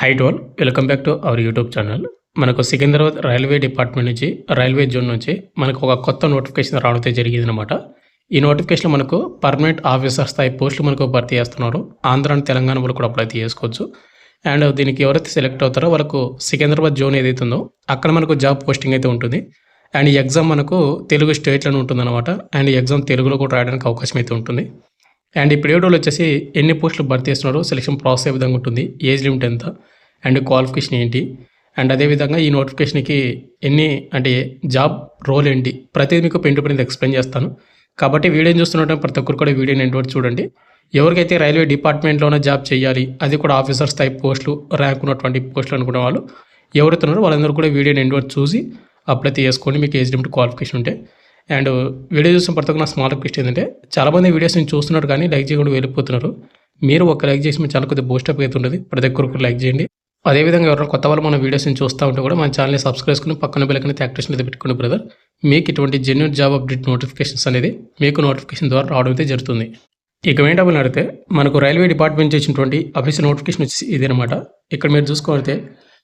High to all welcome back to our YouTube channel. మనకు Secunderabad railway department నుంచి railway zone నుంచి మనకు ఒక కొత్త నోటిఫికేషన్ రావడం జరిగిందనమాట. ఈ నోటిఫికేషన్ మనకు పర్మనెంట్ ఆఫీసర్ స్థాయి పోస్టులు మనకు భర్తీ చేస్తున్నారు. ఆంధ్ర అండ్ తెలంగాణ వాళ్ళు కూడా అప్లై చేసుకోవచ్చు. అండ్ దీనికి ఎవరైతే సెలెక్ట్ అవుతారో వాళ్ళకు సికింద్రాబాద్ జోన్ ఏదైతే ఉందో అక్కడ మనకు జాబ్ పోస్టింగ్ అయితే ఉంటుంది. అండ్ ఈ ఎగ్జామ్ మనకు తెలుగు స్టేట్లోనే ఉంటుందన్నమాట. అండ్ ఈ ఎగ్జామ్ తెలుగులో కూడా రాయడానికి అవకాశం అయితే ఉంటుంది. అండ్ ఈ పీరియడ్లో వచ్చేసి ఎన్ని పోస్టులు భర్తీ చేస్తున్నారో, సెలక్షన్ ప్రాసెస్ ఏ విధంగా ఉంటుంది, ఏజ్ లిమిట్ ఎంత, అండ్ క్వాలిఫికేషన్ ఏంటి, అండ్ అదేవిధంగా ఈ నోటిఫికేషన్కి ఎన్ని అంటే జాబ్ రోల్ ఏంటి, ప్రతిదీ మీకు పెన్ టు పెన్ ఎక్స్ప్లెయిన్ చేస్తాను. కాబట్టి వీడియోని చూస్తున్నట్టు ప్రతి ఒక్కరు కూడా వీడియోని ఎండ్ వరకు చూడండి. ఎవరికైతే రైల్వే డిపార్ట్మెంట్లోనే జాబ్ చేయాలి, అది కూడా ఆఫీసర్స్ టైప్ పోస్టులు, ర్యాంక్ ఉన్నటువంటి పోస్టులు అనుకునే వాళ్ళు ఎవరుతున్నారో వాళ్ళందరూ కూడా వీడియోని ఎండ్ వరకు చూసి అప్లై చేసుకోండి, మీకు ఏజ్ లిమిట్ క్వాలిఫికేషన్ ఉంటే. అండ్ వీడియో చూసిన ప్రతి ఒక్క నా స్మాల్ రిక్వెస్ట్ ఏంటంటే, చాలామంది వీడియోస్ నేను చూస్తున్నారు కానీ లైక్ చేయకుండా వెళ్ళిపోతున్నారు. మీరు ఒక లైక్ చేసి మీరు చాలా కొద్దిగా బూస్టప్ అయితే ఉంటుంది. ప్రతి ఒక్కరు లైక్ చేయండి. అదేవిధంగా ఎవరైనా కొత్త వాళ్ళు మన వీడియోస్ని చూస్తూ ఉంటే కూడా మన ఛానల్ని సబ్స్క్రైబ్ చేసుకుని పక్కన బెల్ ఐకాన్ యాక్టివేషన్ అయితే పెట్టుకోండి బ్రదర్. మీకు ఇటువంటి జెన్యూన్ జాబ్ అప్డేట్ నోటిఫికేషన్స్ అనేది మీకు నోటిఫికేషన్ ద్వారా రావడం అయితే జరుగుతుంది. ఇక ఏంటని అడిగితే మనకు రైల్వే డిపార్ట్మెంట్ చేసినటువంటి ఆఫీషియల్ నోటిఫికేషన్ వచ్చి ఇదేనమాట. ఇక్కడ మీరు చూసుకోవాలంటే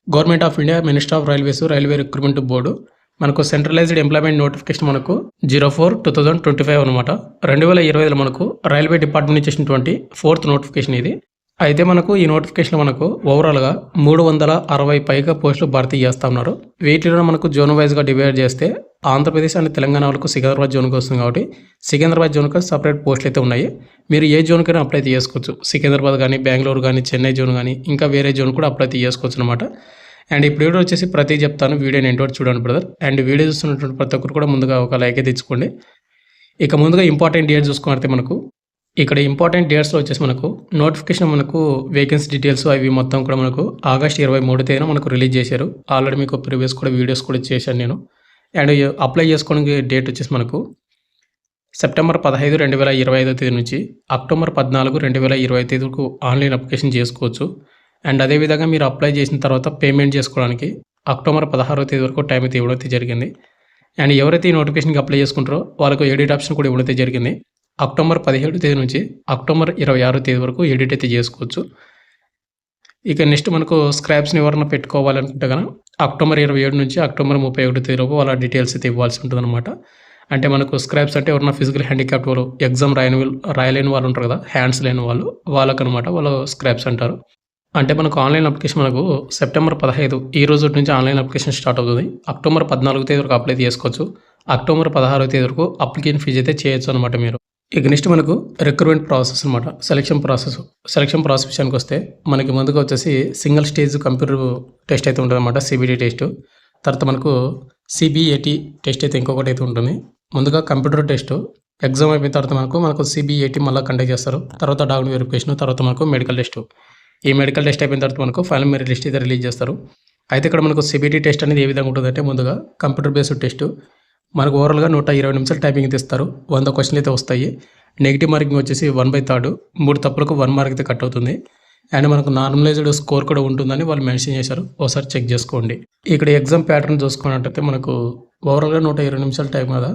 government of India, minister of railways, railway recruitment board మనకు సెంట్రలైజ్డ్ ఎంప్లాయ్మెంట్ నోటిఫికేషన్ మనకు 04/2025 అనమాట. 2025లో మనకు రైల్వే డిపార్ట్మెంట్ చేసినటువంటి 4th నోటిఫికేషన్ ఇది. అయితే మనకు ఈ నోటిఫికేషన్ మనకు ఓవరాల్గా 360 పైగా పోస్టులు భర్తీ చేస్తూ ఉన్నారు. వీటిలో మనకు జోన్ వైజ్గా డివైడ్ చేస్తే ఆంధ్రప్రదేశ్ అండ్ తెలంగాణ వాళ్ళకు సికింద్రాబాద్ జోన్కి వస్తుంది కాబట్టి సికింద్రాబాద్ జోన్కి సపరేట్ పోస్టులు అయితే ఉన్నాయి. మీరు ఏ జోన్కైనా అప్లై చేసుకోవచ్చు. సికింద్రాబాద్ కానీ, బెంగళూరు కానీ, చెన్నై జోన్ కానీ, ఇంకా వేరే జోన్ కూడా అప్లై చేసుకోవచ్చు అనమాట. అండ్ ఇప్పుడు వీడియో వచ్చేసి ప్రతి చెప్తాను, వీడియోని ఎండ్ వరకు చూడండి బ్రదర్. అండ్ వీడియో చూస్తున్నటువంటి ప్రతి ఒక్కరు కూడా ముందుగా ఒక లైక్ అయితే తెచ్చుకోండి. ఇక ముందుగా ఇంపార్టెంట్ డేట్స్ చూసుకుంటే మనకు ఇక్కడ ఇంపార్టెంట్ డేట్స్లో వచ్చేసి మనకు నోటిఫికేషన్ మనకు వేకెన్సీ డీటెయిల్స్ అవి మొత్తం కూడా మనకు ఆగస్ట్ 23 మనకు రిలీజ్ చేశారు. ఆల్రెడీ మీకు ప్రీవియస్ కూడా వీడియోస్ కూడా చేశాను నేను. అండ్ అప్లై చేసుకోవడానికి డేట్ వచ్చేసి మనకు సెప్టెంబర్ 15, 2025 నుంచి అక్టోబర్ 14, 2025 వరకు ఆన్లైన్ అప్లికేషన్ చేసుకోవచ్చు. అండ్ అదేవిధంగా మీరు అప్లై చేసిన తర్వాత పేమెంట్ చేసుకోవడానికి అక్టోబర్ 16 వరకు టైం అయితే ఇవ్వడం అయితే జరిగింది. అండ్ ఎవరైతే ఈ నోటిఫికేషన్కి అప్లై చేసుకుంటారో వాళ్ళకు ఎడిట్ ఆప్షన్ కూడా ఇవ్వడం అయితే జరిగింది. అక్టోబర్ 17 నుంచి అక్టోబర్ 26 వరకు ఎడిట్ అయితే చేసుకోవచ్చు. ఇక నెక్స్ట్ మనకు స్క్రాప్స్ని ఎవరైనా పెట్టుకోవాలనుకుంటే కనుక అక్టోబర్ 27 నుంచి అక్టోబర్ 31 వరకు వాళ్ళ డీటెయిల్స్ అయితే ఇవ్వాల్సి ఉంటుంది అనమాట. అంటే మనకు స్క్రాప్స్ అంటే ఎవరైనా ఫిజికల్ హ్యాండిక్యాప్ట్ వాళ్ళు, ఎగ్జామ్ రాయలేని వాళ్ళు ఉంటారు కదా, హ్యాండ్స్ లేని వాళ్ళకనమాట వాళ్ళు స్క్రాప్స్ అంటారు. అంటే మనకు ఆన్లైన్ అప్లికేషన్ మనకు సెప్టెంబర్ 15 ఈ రోజు నుంచి ఆన్లైన్ అప్లికేషన్ స్టార్ట్ అవుతుంది. అక్టోబర్ 14 వరకు అప్లై చేసుకోవచ్చు. అక్టోబర్ 16 వరకు అప్లికేషన్ ఫీజు అయితే చేయొచ్చు అనమాట మీరు. ఇక నెక్స్ట్ మనకు రిక్రూట్మెంట్ ప్రాసెస్ అనమాట. సెలక్షన్ ప్రాసెస్ విషయానికి వస్తే మనకి ముందుగా వచ్చేసి సింగిల్ స్టేజ్ కంప్యూటర్ టెస్ట్ అయితే ఉంటుంది అనమాట, సిబిటి టెస్ట్. తర్వాత మనకు సిబిఏటి టెస్ట్ అయితే ఇంకొకటి అయితే ఉంటుంది. ముందుగా కంప్యూటర్ టెస్ట్ ఎగ్జామ్ అయిపోయిన తర్వాత మనకు సిబిఏటి మళ్ళీ కండక్ట్ చేస్తారు. తర్వాత డాక్యుమెంట్ వెరిఫికేషన్, తర్వాత మనకు మెడికల్ టెస్ట్. ఈ మెడికల్ టెస్ట్ అయిపోయిన తర్వాత మనకు ఫైనల్ మెరిట్ లిస్ట్ అయితే రిలీజ్ చేస్తారు. అయితే ఇక్కడ మనకు సిబిటి టెస్ట్ అనేది ఏ విధంగా ఉంటుందంటే, ముందుగా కంప్యూటర్ బేస్డ్ టెస్ట్ మనకు ఓవరాల్గా 120 నిమిషాలు టైపింగ్ ఇస్తారు. 100 క్వశ్చన్లు అయితే వస్తాయి. నెగిటివ్ మార్కింగ్ వచ్చేసి 1/3, 3 తప్పులకు 1 మార్క్ అయితే కట్ అవుతుంది. అండ్ మనకు నార్మలైజ్డ్ స్కోర్ కూడా ఉంటుందని వాళ్ళు మెన్షన్ చేశారు, ఒకసారి చెక్ చేసుకోండి. ఇక్కడ ఎగ్జామ్ ప్యాటర్న్ చూసుకున్నట్టయితే మనకు ఓవరాల్గా 120 నిమిషాలు టైం కదా,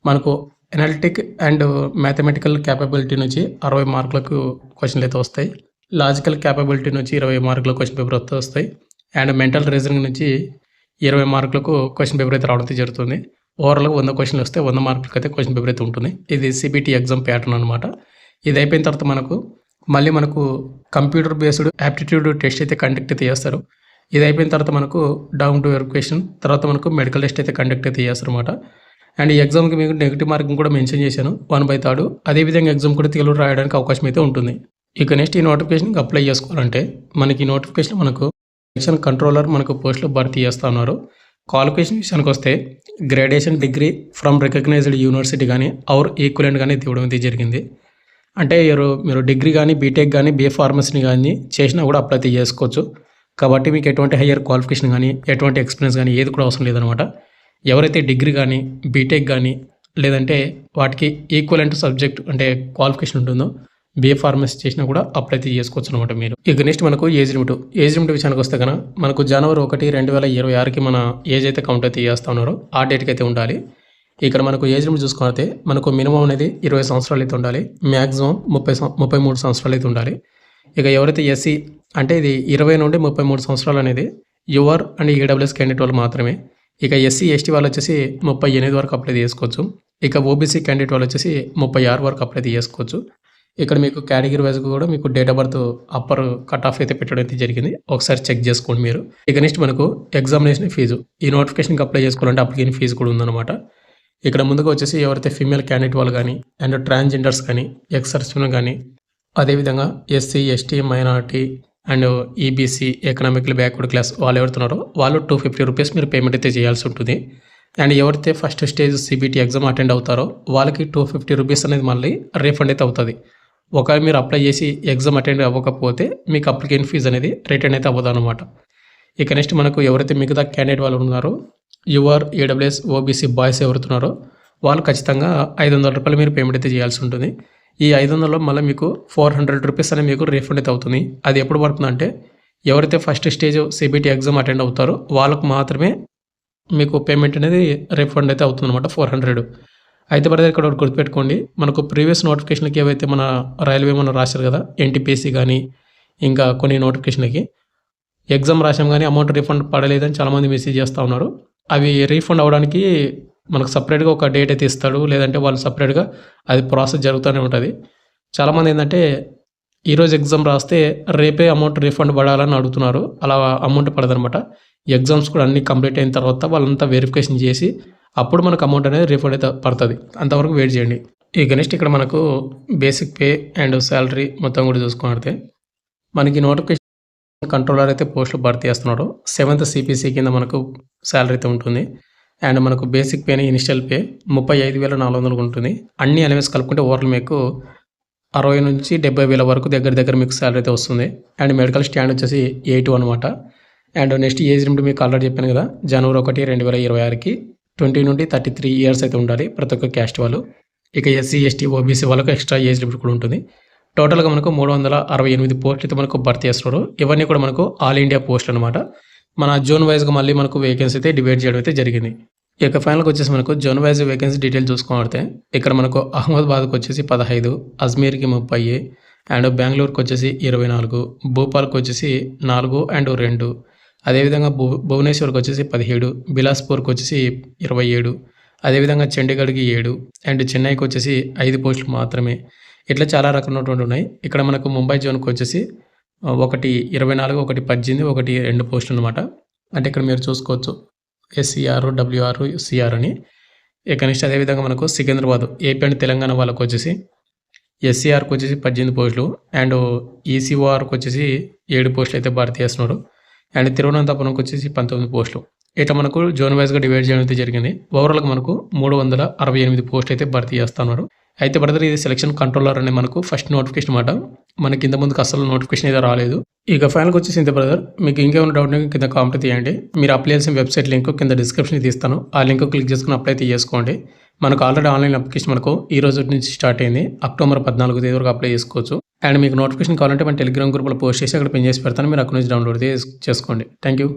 మనకు ఎనాలిటిక్ అండ్ మ్యాథమెటికల్ క్యాపబిలిటీ నుంచి 60 మార్కులకు క్వశ్చన్లు అయితే వస్తాయి. లాజికల్ క్యాపబిలిటీ నుంచి 20 మార్కుల క్వశ్చన్ పేపర్ అయితే వస్తాయి. అండ్ మెంటల్ రీజనింగ్ నుంచి 20 మార్కులకు క్వశ్చన్ పేపర్ అయితే రావడం జరుగుతుంది. ఓవరాల్గా 100 క్వశ్చన్లు వస్తే 100 మార్కులకి అయితే క్వశ్చన్ పేపర్ అయితే ఉంటుంది. ఇది సిబిటి ఎగ్జామ్ ప్యాటర్న్ అనమాట. ఇది అయిపోయిన తర్వాత మళ్ళీ మనకు కంప్యూటర్ బేస్డ్ యాప్టిట్యూడ్ టెస్ట్ అయితే కండక్ట్ అయితే చేస్తారు. ఇది అయిపోయిన తర్వాత మనకు డాక్యుమెంట్ వెరిఫికేషన్, తర్వాత మనకు మెడికల్ టెస్ట్ అయితే కండక్ట్ అయితే చేస్తారు అనమాట. అండ్ ఈ ఎగ్జామ్కి మీకు నెగిటివ్ మార్కింగ్ కూడా మెన్షన్ చేశాను, 1/3. అదేవిధంగా ఎగ్జామ్ కూడా తెలుగు రాయడానికి అవకాశం అయితే ఉంటుంది. ఇక నెక్స్ట్ ఈ నోటిఫికేషన్కి అప్లై చేసుకోవాలంటే మనకి ఈ నోటిఫికేషన్ మనకు సెక్షన్ కంట్రోలర్ మనకు పోస్టులు భర్తీ చేస్తూ ఉన్నారు. క్వాలిఫికేషన్ విషయానికి వస్తే graduation degree from recognised university కానీ ఆర్ ఈక్వలెంట్ కానీ ఇవ్వడం అయితే జరిగింది. అంటే మీరు డిగ్రీ కానీ, బీటెక్ కానీ, బిఏ ఫార్మసీని కానీ చేసినా కూడా అప్లై చేసుకోవచ్చు. కాబట్టి మీకు ఎటువంటి హయ్యర్ క్వాలిఫికేషన్ కానీ, ఎటువంటి ఎక్స్పీరియన్స్ కానీ ఏది కూడా అవసరం లేదనమాట. ఎవరైతే డిగ్రీ కానీ, బీటెక్ కానీ, లేదంటే వాటికి ఈక్వలెంట్ సబ్జెక్ట్ అంటే క్వాలిఫికేషన్ ఉంటుందో, బిఏ ఫార్మసీ చేసినా కూడా అప్లై చేసుకోవచ్చు అనమాట మీరు. ఇక నెక్స్ట్ మనకు ఏజ్ లిమిట్ విషయానికి వస్తే కనుక మనకు జనవరి 1, 2026కి మన ఏజ్ అయితే కౌంట్ అయితే చేస్తూ ఉన్నారో ఆ డేట్కి అయితే ఉండాలి. ఇక్కడ మనకు ఏజ్ లిమిట్ చూసుకుంటే మనకు మినిమం అనేది 20 సంవత్సరాలు అయితే ఉండాలి. మ్యాక్సిమం 33 సంవత్సరాలు అయితే ఉండాలి. ఇక ఎవరైతే ఎస్సీ అంటే ఇది 20 నుండి 33 సంవత్సరాలు అనేది యువర్ అండ్ ఈడబ్ల్యూఎస్ క్యాండిడేట్ వాళ్ళు మాత్రమే. ఇక ఎస్సీ ఎస్టీ వాళ్ళు వచ్చేసి 38 వరకు అప్లై చేసుకోవచ్చు. ఇక ఓబీసీ క్యాండిడేట్ వాళ్ళు వచ్చేసి 36 వరకు అప్లై చేసుకోవచ్చు. ఇక్కడ మీకు కేటగిరీ వైజ్ కూడా మీకు date of birth upper cut off అయితే పెట్టడం అయితే జరిగింది. ఒకసారి చెక్ చేసుకోండి మీరు. ఇక నెక్స్ట్ మనకు ఎగ్జామినేషన్ ఫీజు ఈ నోటిఫికేషన్కి అప్లై చేసుకోవాలంటే అప్లికేషన్ ఫీజు కూడా ఉందన్నమాట. ఇక్కడ ముందుగా వచ్చేసి ఎవరైతే ఫీమేల్ క్యాండిడేట్ వాళ్ళు కానీ అండ్ ట్రాన్స్జెండర్స్ కానీ ఎక్స్ సర్వీస్మెన్ కానీ అదేవిధంగా SC ST minority and EBC economical backward class వాళ్ళు ఎవరుతున్నారో వాళ్ళు 250 రూపీస్ మీరు పేమెంట్ అయితే చేయాల్సి ఉంటుంది. అండ్ ఎవరైతే first stage CBT exam attend అవుతారో వాళ్ళకి 250 రూపీస్ అనేది మళ్ళీ రీఫండ్ అయితే అవుతుంది. ఒకవేళ మీరు అప్లై చేసి ఎగ్జామ్ అటెండ్ అవ్వకపోతే మీకు అప్లికేషన్ ఫీజు అనేది రిటర్న్ అయితే అవ్వదు అనమాట. ఇక నెక్స్ట్ మనకు ఎవరైతే మిగతా క్యాండిడేట్ వాళ్ళు ఉన్నారో యువర్ ఈడబ్ల్యూఎస్ ఓబీసీ బాయ్స్ ఎవరుతున్నారో వాళ్ళు ఖచ్చితంగా 500 రూపాయలు మీరు పేమెంట్ అయితే చేయాల్సి ఉంటుంది. ఈ 500లో మళ్ళీ మీకు 400 రూపీస్ అనేది మీకు రీఫండ్ అయితే అవుతుంది. అది ఎప్పుడు పడుతుందంటే ఎవరైతే first stage CBT exam attend అవుతారో వాళ్ళకు మాత్రమే మీకు పేమెంట్ అనేది రీఫండ్ అయితే అవుతుంది అనమాట 400. అయితే బ్రదర్ ఇక్కడ ఒకటి గుర్తుపెట్టుకోండి, మనకు ప్రీవియస్ నోటిఫికేషన్కి ఏవైతే మన రైల్వే మనం రాశారు కదా ఎన్టీపీసీ కానీ ఇంకా కొన్ని నోటిఫికేషన్లకి ఎగ్జామ్ రాసాం కానీ అమౌంట్ రీఫండ్ పడలేదని చాలామంది మెసేజ్ చేస్తూ ఉన్నారు. అవి రీఫండ్ అవ్వడానికి మనకు సపరేట్గా ఒక డేట్ అయితే ఇస్తాడు, లేదంటే వాళ్ళు సపరేట్గా అది ప్రాసెస్ జరుగుతూనే ఉంటుంది. చాలామంది ఏంటంటే ఈరోజు ఎగ్జామ్ రాస్తే రేపే అమౌంట్ రీఫండ్ పడాలని అడుగుతున్నారు. అలా అమౌంట్ పడదనమాట. ఎగ్జామ్స్ కూడా అన్నీ కంప్లీట్ అయిన తర్వాత వాళ్ళంతా వెరిఫికేషన్ చేసి అప్పుడు మనకు అమౌంట్ అనేది రీఫండ్ అయితే పడుతుంది. అంతవరకు వెయిట్ చేయండి. ఇక నెక్స్ట్ ఇక్కడ మనకు బేసిక్ పే అండ్ శాలరీ మొత్తం కూడా చూసుకుంటే మనకి నోటిఫికేషన్ కంట్రోలర్ అయితే పోస్టులు భర్తీ చేస్తున్నాడు. 7th CPC కింద మనకు శాలరీ అయితే ఉంటుంది. అండ్ మనకు బేసిక్ పేని ఇనిషియల్ పే 35,400 ఉంటుంది. అన్ని అలవెన్స్ కలుపుకుంటే ఓవర్లు మీకు 60 నుంచి 70,000 వరకు దగ్గర మీకు శాలరీ అయితే వస్తుంది. అండ్ మెడికల్ స్టాండ్ వచ్చేసి 8 అనమాట. అండ్ నెక్స్ట్ ఏజ్ లిమిట్ మీకు ఆల్రెడీ చెప్పాను కదా, January 1, 2026కి 20 నుండి 33 ఇయర్స్ అయితే ఉండాలి ప్రతి ఒక్క క్యాస్ట్ వాళ్ళు. ఇక ఎస్సీ ఎస్టీ ఓబీసీ వాళ్ళకు ఎక్స్ట్రా ఏజ్ లిమిట్ కూడా ఉంటుంది. టోటల్గా మనకు 368 పోస్టులు అయితే మనకు భర్తీ చేస్తున్నారు. ఇవన్నీ కూడా మనకు ఆల్ ఇండియా పోస్టులు అనమాట. మన జోన్ వైజ్గా మళ్ళీ మనకు వేకెన్సీ అయితే డివైడ్ చేయడం అయితే జరిగింది. ఇక ఫైనల్గా వచ్చేసి మనకు జోన్ వైజ్ వేకెన్సీ డీటెయిల్ చూసుకుంటే ఇక్కడ మనకు అహ్మదాబాద్కి వచ్చేసి 15, అజ్మీర్కి 30 అండ్ బెంగళూరుకి వచ్చేసి 24, భోపాల్కి వచ్చేసి 4 అండ్ 2, అదేవిధంగా భువనేశ్వర్కి వచ్చేసి 17, బిలాస్పూర్కి వచ్చేసి 27, అదేవిధంగా చండీగఢ్కి 7 అండ్ చెన్నైకి వచ్చేసి 5 పోస్టులు మాత్రమే. ఇట్లా చాలా రకాలైనటువంటి ఉన్నాయి. ఇక్కడ మనకు ముంబై జోన్కి వచ్చేసి 1 24, 1 18, 1 2 పోస్టులు అనమాట. అంటే ఇక్కడ మీరు చూసుకోవచ్చు SCR, WR, CR అని. ఇక నెక్స్ట్ అదేవిధంగా మనకు సికింద్రాబాద్ ఏపీ అండ్ తెలంగాణ వాళ్ళకు వచ్చేసి SCRకి వచ్చేసి 18 పోస్టులు అండ్ ECORకి వచ్చేసి 7 పోస్టులు అయితే భర్తీ చేస్తున్నారు. అండ్ తిరువనంతపురంకి వచ్చేసి 19 పోస్టులు. ఇట్లా మనకు జోన్ వైజ్గా డివైడ్ చేయడం అయితే జరిగింది. ఓవరాల్గా మనకు 368 పోస్టులు అయితే భర్తీ చేస్తున్నారు. అయితే బ్రదర్ ఇది సెలక్షన్ కంట్రోలర్ అనే మనకు ఫస్ట్ నోటిఫికేషన్ అనమాట. మనకి ఇంత ముందుకు అసలు నోటిఫికేషన్ అయితే రాలేదు. ఇక ఫైనల్కి వచ్చేసి ఇంత బ్రదర్, మీకు ఇంకేమైనా డౌట్ కింద కామెంట్ తీయండి. మీరు అప్లై చేసిన వెబ్సైట్ లింక్ కింద డిస్క్రిప్షన్ తీస్తాను. ఆ లింక్ క్లిక్ చేసుకుని అప్లై చేసుకోండి. మనకు ఆల్రెడీ ఆన్లైన్ అప్లికేషన్ మనకు ఈ రోజు నుంచి స్టార్ట్ అయింది. October 14 వరకు అప్లై చేసుకోవచ్చు. అండ్ మీకు నోటిఫికేషన్ కావాలంటే మన టెలిగ్రామ్ గ్రూప్లో పోస్ట్ చేసి అక్కడ పిన్ చేసి పెడతాను. మీరు అక్కడ నుంచి డౌన్లోడ్ చేసుకోండి. Thank you.